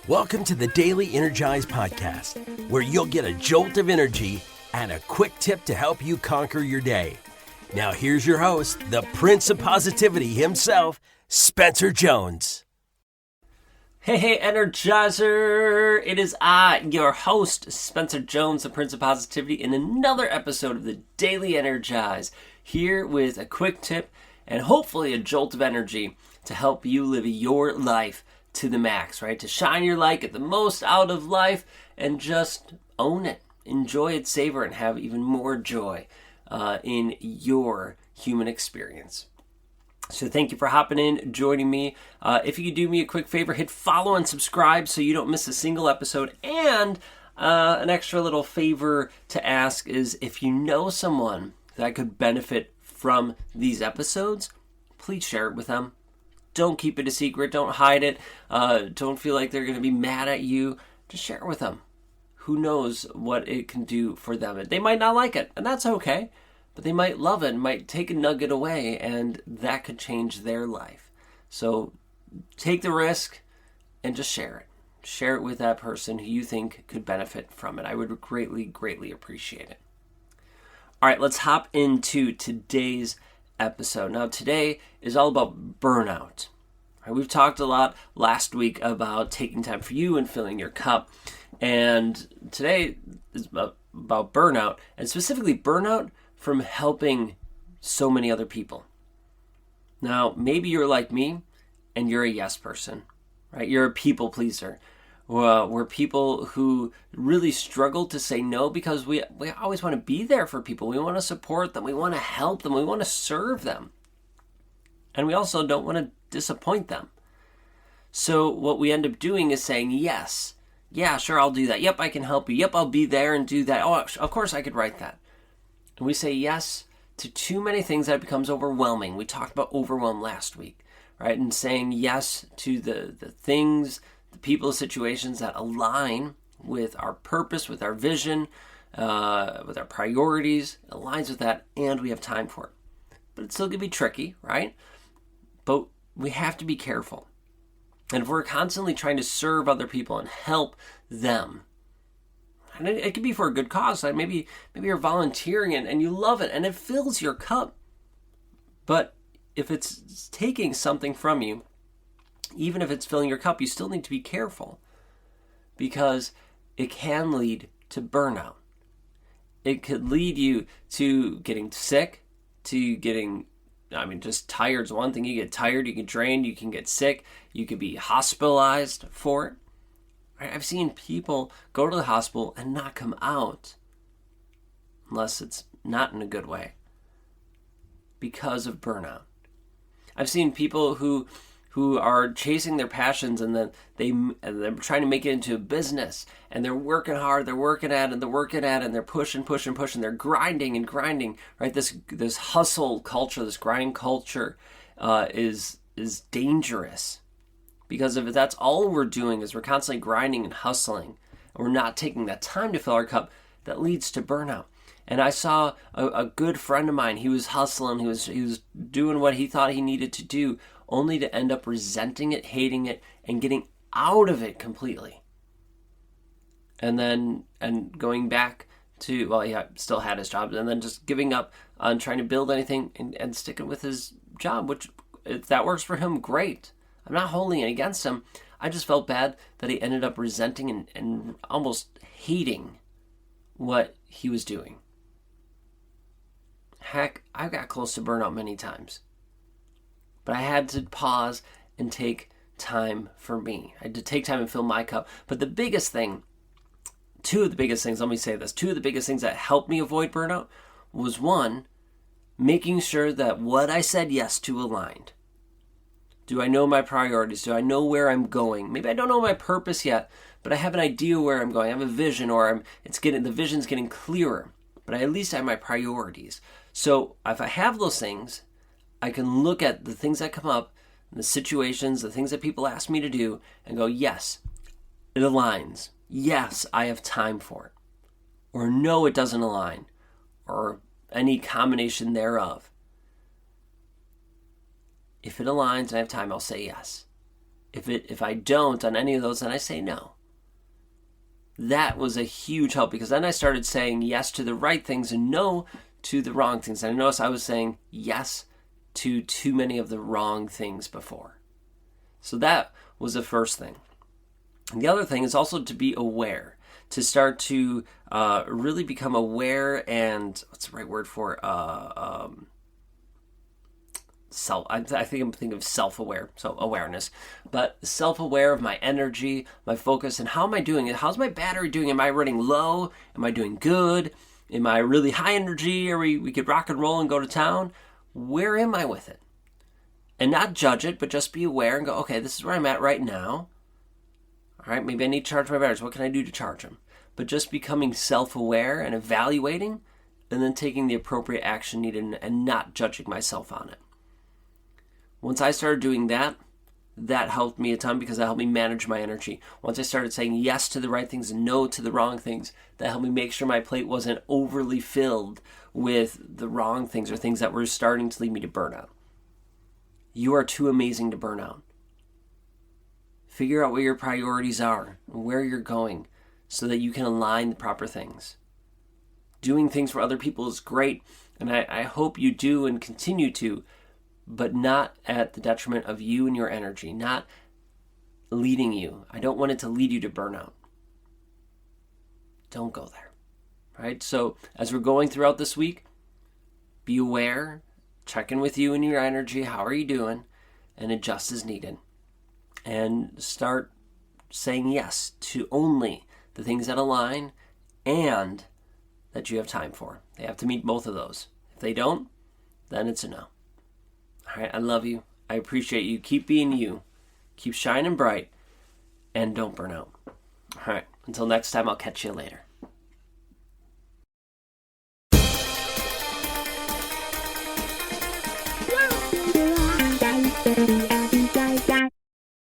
Welcome to the Daily Energize Podcast, where you'll get a jolt of energy and a quick tip to help you conquer your day. Now here's your host, the Prince of Positivity himself, Spencer Jones. Hey, Energizer! It is I, your host, Spencer Jones, the Prince of Positivity, in another episode of the Daily Energize, here with a quick tip and hopefully a jolt of energy to help you live your life to the max, right? To shine your light, get the most out of life, and just own it. Enjoy it, savor it, and have even more joy in your human experience. So thank you for hopping in, joining me. If you could do me a quick favor, hit follow and subscribe so you don't miss a single episode. And an extra little favor to ask is if you know someone that could benefit from these episodes, please share it with them. Don't keep it a secret. Don't hide it. Don't feel like they're going to be mad at you. Just share it with them. Who knows what it can do for them. They might not like it, and that's okay. But they might love it, might take a nugget away, and that could change their life. So take the risk and just share it. Share it with that person who you think could benefit from it. I would greatly, greatly appreciate it. All right, let's hop into today's episode. Now, today is all about burnout. We've talked a lot last week about taking time for you and filling your cup. And today is about burnout, and specifically burnout from helping so many other people. Now, maybe you're like me and you're a yes person, right? You're a people pleaser. We're people who really struggle to say no because we always want to be there for people. We want to support them. We want to help them. We want to serve them. And we also don't want to disappoint them. So what we end up doing is saying yes. Yeah, sure, I'll do that. Yep, I can help you. Yep, I'll be there and do that. Oh, of course I could write that. And we say yes to too many things that it becomes overwhelming. We talked about overwhelm last week, right? And saying yes to the things, the people, situations that align with our purpose, with our vision, with our priorities, aligns with that, and we have time for it. But it's still going to be tricky, right? But we have to be careful. And if we're constantly trying to serve other people and help them, and it could be for a good cause. Like maybe you're volunteering and you love it and it fills your cup. But if it's taking something from you, even if it's filling your cup, you still need to be careful because it can lead to burnout. It could lead you to getting sick, to getting, just tired is one thing. You get tired, you get drained, you can get sick, you could be hospitalized for it. I've seen people go to the hospital and not come out unless it's not in a good way because of burnout. I've seen people who are chasing their passions and then they're trying to make it into a business and they're working hard, they're working at it, and they're pushing, they're grinding, right? This hustle culture, this grind culture is dangerous. Because if that's all we're doing is we're constantly grinding and hustling, and we're not taking that time to fill our cup, that leads to burnout. And I saw a good friend of mine, he was hustling, he was doing what he thought he needed to do, only to end up resenting it, hating it, and getting out of it completely. And going back to, he still had his job, and then just giving up on trying to build anything and sticking with his job, which if that works for him, great. I'm not holding it against him. I just felt bad that he ended up resenting and almost hating what he was doing. Heck, I got close to burnout many times. But I had to pause and take time for me. I had to take time and fill my cup. But two of the biggest things that helped me avoid burnout was one, making sure that what I said yes to aligned. Do I know my priorities? Do I know where I'm going? Maybe I don't know my purpose yet, but I have an idea where I'm going. I have a vision, or the vision's getting clearer. But I at least have my priorities. So if I have those things, I can look at the things that come up, the situations, the things that people ask me to do, and go, yes, it aligns. Yes, I have time for it. Or no, it doesn't align. Or any combination thereof. If it aligns and I have time, I'll say yes. If I don't on any of those, then I say no. That was a huge help, because then I started saying yes to the right things and no to the wrong things. And I noticed I was saying yes to too many of the wrong things before. So that was the first thing. And the other thing is also to be aware, to start to really become aware and, what's the right word for I think I'm thinking of self-aware, so awareness, but self-aware of my energy, my focus, and how am I doing it? How's my battery doing? Am I running low? Am I doing good? Am I really high energy? Or we could rock and roll and go to town? Where am I with it? And not judge it, but just be aware and go, okay, this is where I'm at right now. All right, maybe I need to charge my batteries. What can I do to charge them? But just becoming self-aware and evaluating, and then taking the appropriate action needed and not judging myself on it. Once I started doing that, that helped me a ton, because that helped me manage my energy. Once I started saying yes to the right things and no to the wrong things, that helped me make sure my plate wasn't overly filled with the wrong things or things that were starting to lead me to burnout. You are too amazing to burn out. Figure out what your priorities are and where you're going so that you can align the proper things. Doing things for other people is great, and I hope you do and continue to, but not at the detriment of you and your energy, not leading you. I don't want it to lead you to burnout. Don't go there, right? So as we're going throughout this week, be aware, check in with you and your energy. How are you doing? And adjust as needed. And start saying yes to only the things that align and that you have time for. They have to meet both of those. If they don't, then it's a no. All right, I love you. I appreciate you. Keep being you. Keep shining bright. And don't burn out. All right, until next time, I'll catch you later. Wow.